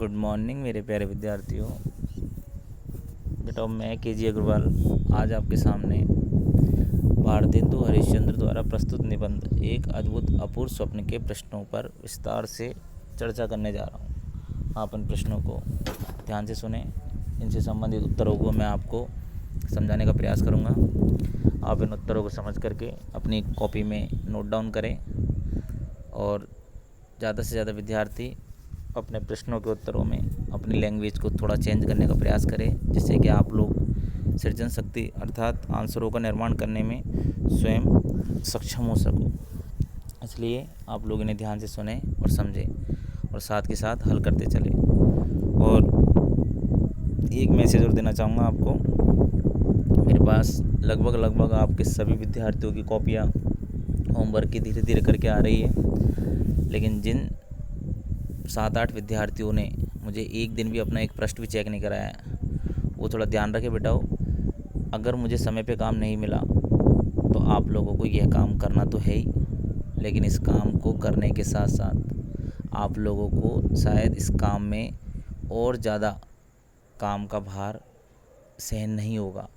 Good morning मेरे प्यारे विद्यार्थियों। बेटा मैं के.जी. अग्रवाल आज आपके सामने भारतेंदु हरिश्चंद्र द्वारा प्रस्तुत निबंध एक अद्भुत अपूर्व स्वप्न के प्रश्नों पर विस्तार से चर्चा करने जा रहा हूँ। आप इन प्रश्नों को ध्यान से सुने, इनसे संबंधित उत्तरों को मैं आपको समझाने का प्रयास करूँगा। आप इन उत्तरों को समझ करके अपनी कॉपी में नोट डाउन करें और ज़्यादा से ज़्यादा विद्यार्थी अपने प्रश्नों के उत्तरों में अपनी लैंग्वेज को थोड़ा चेंज करने का प्रयास करें, जिससे कि आप लोग सृजन शक्ति अर्थात आंसरों का निर्माण करने में स्वयं सक्षम हो सको। इसलिए आप लोग इन्हें ध्यान से सुने और समझें और साथ के साथ हल करते चलें। और एक मैसेज और देना चाहूँगा आपको। मेरे पास लगभग आपके सभी विद्यार्थियों की कॉपियाँ होमवर्क की धीरे धीरे करके आ रही है, लेकिन जिन 7-8 विद्यार्थियों ने मुझे एक दिन भी अपना एक पृष्ठ भी चेक नहीं कराया, वो थोड़ा ध्यान रखे बेटाओ। अगर मुझे समय पे काम नहीं मिला तो आप लोगों को यह काम करना तो है ही, लेकिन इस काम को करने के साथ साथ आप लोगों को शायद इस काम में और ज़्यादा काम का भार सहन नहीं होगा।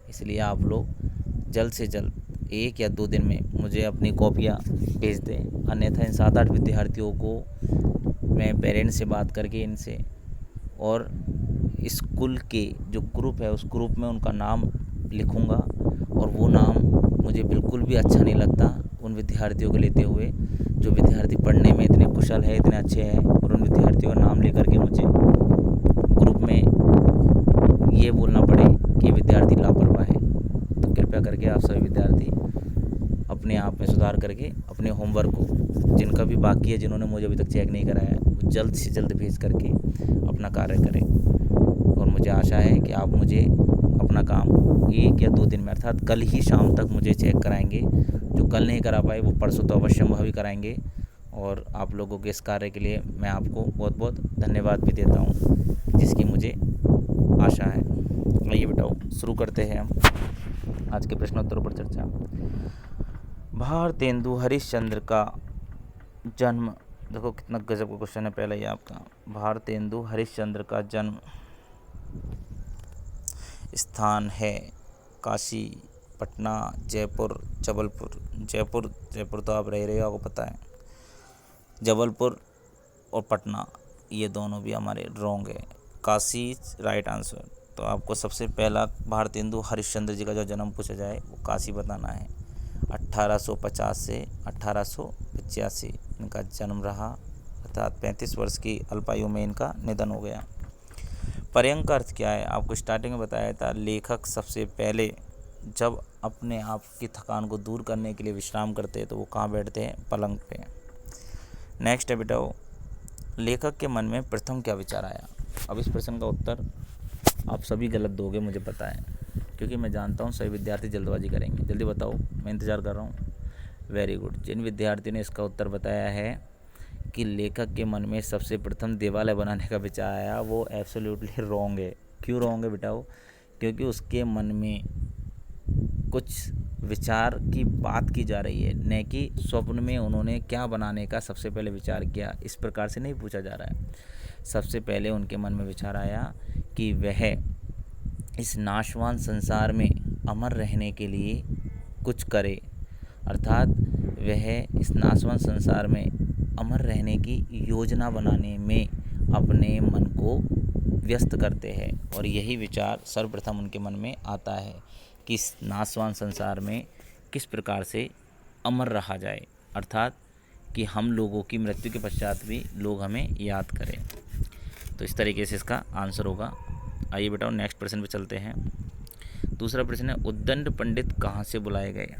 इसलिए आप लोग जल्द से जल्द 1 या 2 दिन में मुझे अपनी कॉपियाँ भेज दें, अन्यथा इन 7-8 विद्यार्थियों को मैं पेरेंट्स से बात करके इनसे और स्कूल के जो ग्रुप है उस ग्रुप में उनका नाम लिखूंगा। और वो नाम मुझे बिल्कुल भी अच्छा नहीं लगता उन विद्यार्थियों को लेते हुए जो विद्यार्थी पढ़ने में इतने कुशल है, इतने अच्छे हैं, और उन विद्यार्थियों का नाम लेकर के मुझे ग्रुप में ये बोलना पड़े कि विद्यार्थी लापरवाह है। तो कृपया करके आप सभी विद्यार्थी अपने आप में सुधार करके अपने होमवर्क को, जिनका भी बाकी है, जिन्होंने मुझे अभी तक चेक नहीं कराया है, वो जल्द से जल्द भेज करके अपना कार्य करें। और मुझे आशा है कि आप मुझे अपना काम 1 या 2 दिन में अर्थात कल ही शाम तक मुझे चेक कराएंगे। जो कल नहीं करा पाए वो परसों तो अवश्य भी कराएंगे। और आप लोगों के इस कार्य के लिए मैं आपको बहुत बहुत धन्यवाद भी देता हूँ, जिसकी मुझे आशा है। आइए बेटाओ शुरू करते हैं हम आज के प्रश्नोत्तरों पर चर्चा। भारतेंदु हरिश्चंद्र का जन्म, देखो कितना गजब का क्वेश्चन है पहले ही आपका। भारतेंदु हरिश्चंद्र का जन्म स्थान है काशी, पटना, जयपुर, जबलपुर। जयपुर तो आप रह रहे हो, आपको पता है। जबलपुर और पटना ये दोनों भी हमारे रॉन्ग है। Kashi right answer. तो आपको सबसे पहला भारतेंदु हरिश्चंद्र जी का जो जन्म पूछा जाए वो काशी बताना है। 1850 से 1885 इनका जन्म रहा, अर्थात 35 वर्ष की अल्पायु में इनका निधन हो गया। पर्यंक का अर्थ क्या है? आपको स्टार्टिंग में बताया था, लेखक सबसे पहले जब अपने आप की थकान को दूर करने के लिए विश्राम करते हैं तो वो कहाँ बैठते हैं? पलंग पे। नेक्स्ट है बेटाओ, लेखक के मन में प्रथम क्या विचार आया? अब इस प्रश्न का उत्तर आप सभी गलत दोगे, मुझे पता है, क्योंकि मैं जानता हूँ सभी विद्यार्थी जल्दबाजी करेंगे। जल्दी बताओ, मैं इंतज़ार कर रहा हूँ। Very good. जिन विद्यार्थियों ने इसका उत्तर बताया है कि लेखक के मन में सबसे प्रथम देवालय बनाने का विचार आया, वो एब्सोल्युटली रॉन्ग है। क्यों रॉन्ग है बेटाओ? क्योंकि उसके मन में कुछ विचार की बात की जा रही है, न कि स्वप्न में उन्होंने क्या बनाने का सबसे पहले विचार किया। इस प्रकार से नहीं पूछा जा रहा है। सबसे पहले उनके मन में विचार आया कि वह इस नाशवान संसार में अमर रहने के लिए कुछ करे, अर्थात वह इस नाशवान संसार में अमर रहने की योजना बनाने में अपने मन को व्यस्त करते हैं। और यही विचार सर्वप्रथम उनके मन में आता है कि इस नाशवान संसार में किस प्रकार से अमर रहा जाए, अर्थात कि हम लोगों की मृत्यु के पश्चात भी लोग हमें याद करें। तो इस तरीके से इसका आंसर होगा। आइए बेटा नेक्स्ट प्रश्न पे चलते हैं। दूसरा प्रश्न है, उद्दंड पंडित कहाँ से बुलाए गए?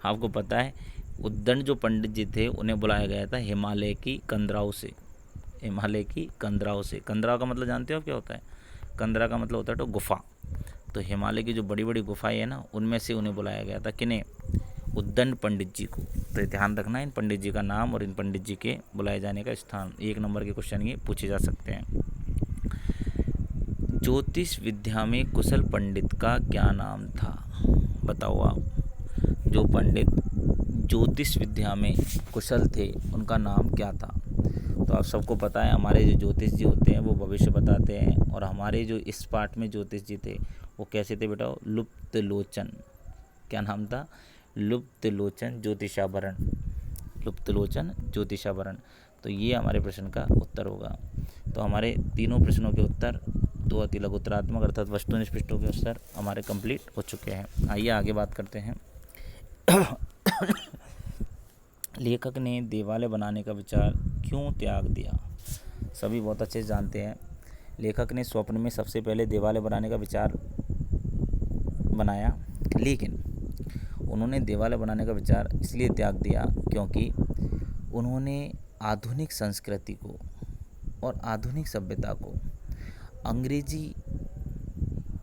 आपको पता है उद्दंड जो पंडित जी थे उन्हें बुलाया गया था हिमालय की कंदराओं से। हिमालय की कंदराओं से। कंदराओं का मतलब जानते हो क्या होता है? कंदरा का मतलब होता है तो गुफा। तो हिमालय की जो बड़ी बड़ी गुफाएं हैं ना, उनमें से उन्हें बुलाया गया था। किन्हें? उद्दंड पंडित जी को। तो ध्यान रखना इन पंडित जी का नाम और इन पंडित जी के बुलाए जाने का स्थान। 1 नंबर के क्वेश्चन ये पूछे जा सकते हैं। ज्योतिष विद्या में कुशल पंडित का क्या नाम था? बताओ आप। जो पंडित ज्योतिष विद्या में कुशल थे उनका नाम क्या था? तो आप सबको पता है हमारे जो ज्योतिष जी होते हैं वो भविष्य बताते हैं, और हमारे जो इस पाठ में ज्योतिष जी थे वो कैसे थे बेटा? लुप्त लोचन। क्या नाम था? लुप्त लोचन ज्योतिषाभरण। लुप्त लोचन ज्योतिषाभरण। तो ये हमारे प्रश्न का उत्तर होगा। तो हमारे तीनों प्रश्नों के उत्तर, दो अति लघुत्तरात्मक अर्थात वस्तुनिष्ठ प्रश्नों के उत्तर हमारे कंप्लीट हो चुके हैं। आइए आगे बात करते हैं। लेखक ने देवालय बनाने का विचार क्यों त्याग दिया? सभी बहुत अच्छे से जानते हैं, लेखक ने स्वप्न में सबसे पहले देवालय बनाने का विचार बनाया, लेकिन उन्होंने देवालय बनाने का विचार इसलिए त्याग दिया क्योंकि उन्होंने आधुनिक संस्कृति को और आधुनिक सभ्यता को, अंग्रेजी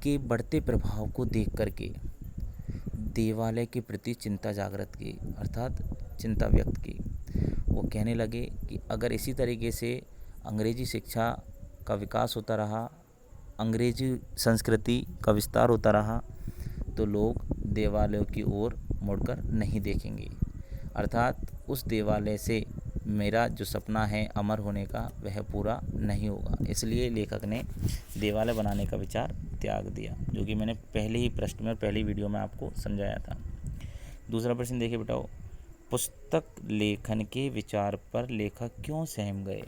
के बढ़ते प्रभाव को देख करके देवालय के प्रति चिंता जागृत की, अर्थात चिंता व्यक्त की। वो कहने लगे कि अगर इसी तरीके से अंग्रेजी शिक्षा का विकास होता रहा, अंग्रेजी संस्कृति का विस्तार होता रहा, तो लोग देवालयों की ओर मुड़कर नहीं देखेंगे, अर्थात उस देवालय से मेरा जो सपना है अमर होने का वह पूरा नहीं होगा। इसलिए लेखक ने देवालय बनाने का विचार त्याग दिया, जो कि मैंने पहले ही प्रश्न में और पहली वीडियो में आपको समझाया था। दूसरा प्रश्न देखिए बेटाओ, पुस्तक लेखन के विचार पर लेखक क्यों सहम गए?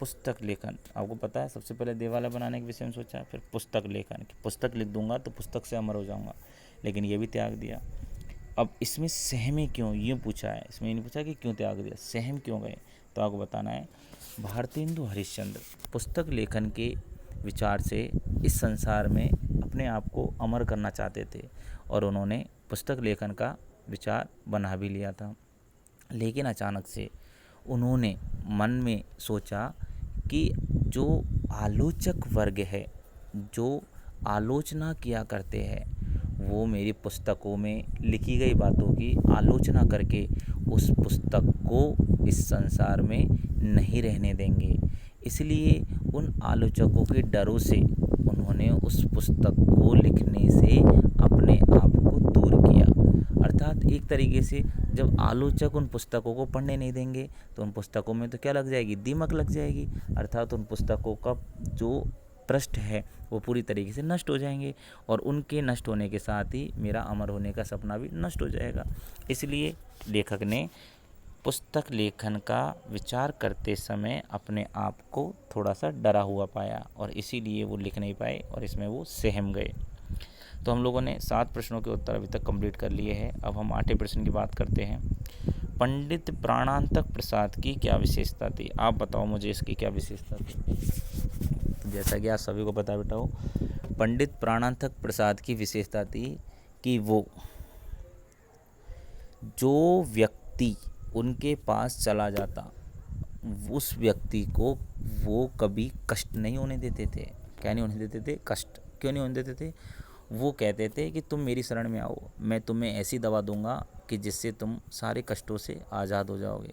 पुस्तक लेखन, आपको पता है सबसे पहले देवालय बनाने के विषय में सोचा, फिर पुस्तक लेखन, पुस्तक लिख दूंगा तो पुस्तक से अमर हो जाऊंगा, लेकिन ये भी त्याग दिया। अब इसमें सहमे क्यों, ये पूछा है, इसमें नहीं पूछा कि क्यों त्याग दिया, सहम क्यों गए, तो आपको बताना है। भारतेंदु हरिश्चंद्र पुस्तक लेखन के विचार से इस संसार में अपने आप को अमर करना चाहते थे, और उन्होंने पुस्तक लेखन का विचार बना भी लिया था। लेकिन अचानक से उन्होंने मन में सोचा कि जो आलोचक वर्ग है, जो आलोचना किया करते हैं, वो मेरी पुस्तकों में लिखी गई बातों की आलोचना करके उस पुस्तक को इस संसार में नहीं रहने देंगे। इसलिए उन आलोचकों के डरों से उन्होंने उस पुस्तक को लिखने से अपने आप को दूर किया। अर्थात एक तरीके से जब आलोचक उन पुस्तकों को पढ़ने नहीं देंगे तो उन पुस्तकों में तो क्या लग जाएगी, दीमक लग जाएगी, अर्थात उन पुस्तकों का जो पृष्ठ है वो पूरी तरीके से नष्ट हो जाएंगे, और उनके नष्ट होने के साथ ही मेरा अमर होने का सपना भी नष्ट हो जाएगा। इसलिए लेखक ने पुस्तक लेखन का विचार करते समय अपने आप को थोड़ा सा डरा हुआ पाया, और इसीलिए वो लिख नहीं पाए और इसमें वो सहम गए। तो हम लोगों ने 7 प्रश्नों के उत्तर अभी तक कंप्लीट कर लिए हैं। अब हम 8वें प्रश्न की बात करते हैं। पंडित प्राणांतक प्रसाद की क्या विशेषता थी? आप बताओ मुझे इसकी क्या विशेषता थी। तो जैसा कि आप सभी को पता बेटा हो, पंडित प्राणांतक प्रसाद की विशेषता थी कि वो जो व्यक्ति उनके पास चला जाता उस व्यक्ति को वो कभी कष्ट नहीं होने देते थे। क्या नहीं होने देते थे? कष्ट। क्यों नहीं होने देते थे? वो कहते थे कि तुम मेरी शरण में आओ, मैं तुम्हें ऐसी दवा दूंगा कि जिससे तुम सारे कष्टों से आज़ाद हो जाओगे।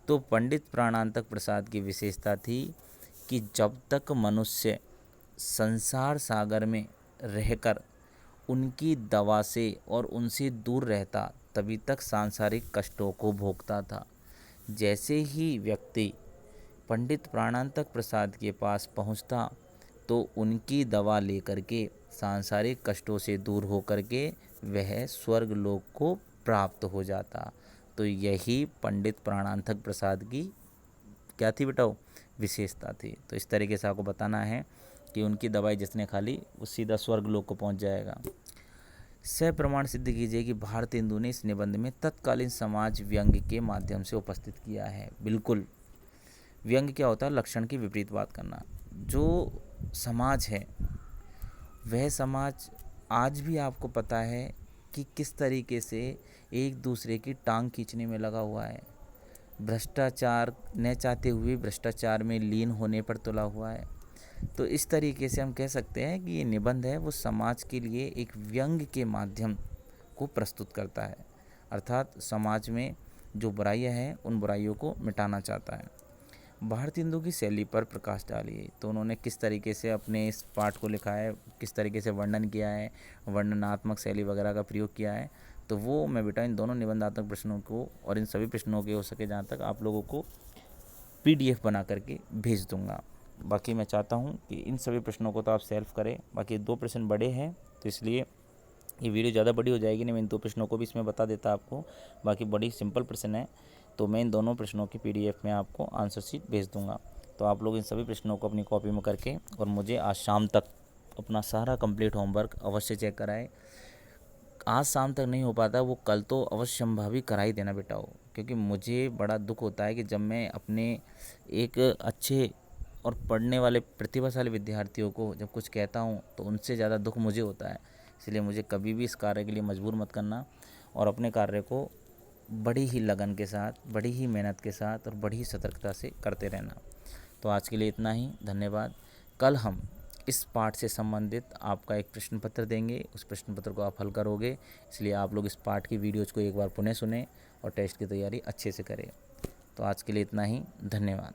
तो पंडित प्राणांतक प्रसाद की विशेषता थी कि जब तक मनुष्य संसार सागर में रहकर उनकी दवा से और उनसे दूर रहता तभी तक सांसारिक कष्टों को भोगता था। जैसे ही व्यक्ति पंडित प्राणांतक प्रसाद के पास पहुंचता तो उनकी दवा लेकर के सांसारिक कष्टों से दूर होकर के वह स्वर्ग लोक को प्राप्त हो जाता। तो यही पंडित प्राणांतक प्रसाद की क्या थी बेटा? विशेषता थी। तो इस तरीके से आपको बताना है कि उनकी दवाई जिसने खा ली वो सीधा स्वर्ग लोक को पहुंच जाएगा। सप्रमाण सिद्ध कीजिए कि भारतेंदु ने इस निबंध में तत्कालीन समाज व्यंग्य के माध्यम से उपस्थित किया है। बिल्कुल, व्यंग्य क्या होता है? लक्षण की विपरीत बात करना। जो समाज है वह समाज आज भी आपको पता है कि किस तरीके से एक दूसरे की टांग खींचने में लगा हुआ है, भ्रष्टाचार न चाहते हुए भ्रष्टाचार में लीन होने पर तुला हुआ है। तो इस तरीके से हम कह सकते हैं कि ये निबंध है वो समाज के लिए एक व्यंग्य के माध्यम को प्रस्तुत करता है, अर्थात समाज में जो बुराइयां हैं उन बुराइयों को मिटाना चाहता है। भारतेंदु की शैली पर प्रकाश डालिए। तो उन्होंने किस तरीके से अपने इस पाठ को लिखा है, किस तरीके से वर्णन किया है, वर्णनात्मक शैली वगैरह का प्रयोग किया है, तो वो मैं बेटा इन दोनों निबंधात्मक प्रश्नों को और इन सभी प्रश्नों के हो सके जहाँ तक आप लोगों को PDF बना करके भेज दूंगा। बाकी मैं चाहता हूं कि इन सभी प्रश्नों को तो आप सेल्फ करें। बाकी 2 प्रश्न बड़े हैं तो इसलिए ये वीडियो ज़्यादा बड़ी हो जाएगी, नहीं मैं इन 2 प्रश्नों को भी इसमें बता देता आपको। बाकी बड़ी सिंपल प्रश्न है, तो मैं इन दोनों प्रश्नों की PDF में आपको आंसर शीट भेज दूंगा। तो आप लोग इन सभी प्रश्नों को अपनी कॉपी में करके और मुझे आज शाम तक अपना सारा कंप्लीट होमवर्क अवश्य चेक कराएं। आज शाम तक नहीं हो पाता वो कल तो अवश्य संभावी करा ही देना बेटा हो, क्योंकि मुझे बड़ा दुख होता है कि जब मैं अपने एक अच्छे और पढ़ने वाले प्रतिभाशाली विद्यार्थियों को जब कुछ कहता हूँ तो उनसे ज़्यादा दुख मुझे होता है। इसलिए मुझे कभी भी इस कार्य के लिए मजबूर मत करना और अपने कार्य को बड़ी ही लगन के साथ, बड़ी ही मेहनत के साथ और बड़ी ही सतर्कता से करते रहना। तो आज के लिए इतना ही, धन्यवाद। कल हम इस पाठ से संबंधित आपका एक प्रश्न पत्र देंगे, उस प्रश्न पत्र को आप हल करोगे। इसलिए आप लोग इस पाठ की वीडियोज़ को एक बार पुनः सुने और टेस्ट की तैयारी अच्छे से करें। तो आज के लिए इतना ही, धन्यवाद।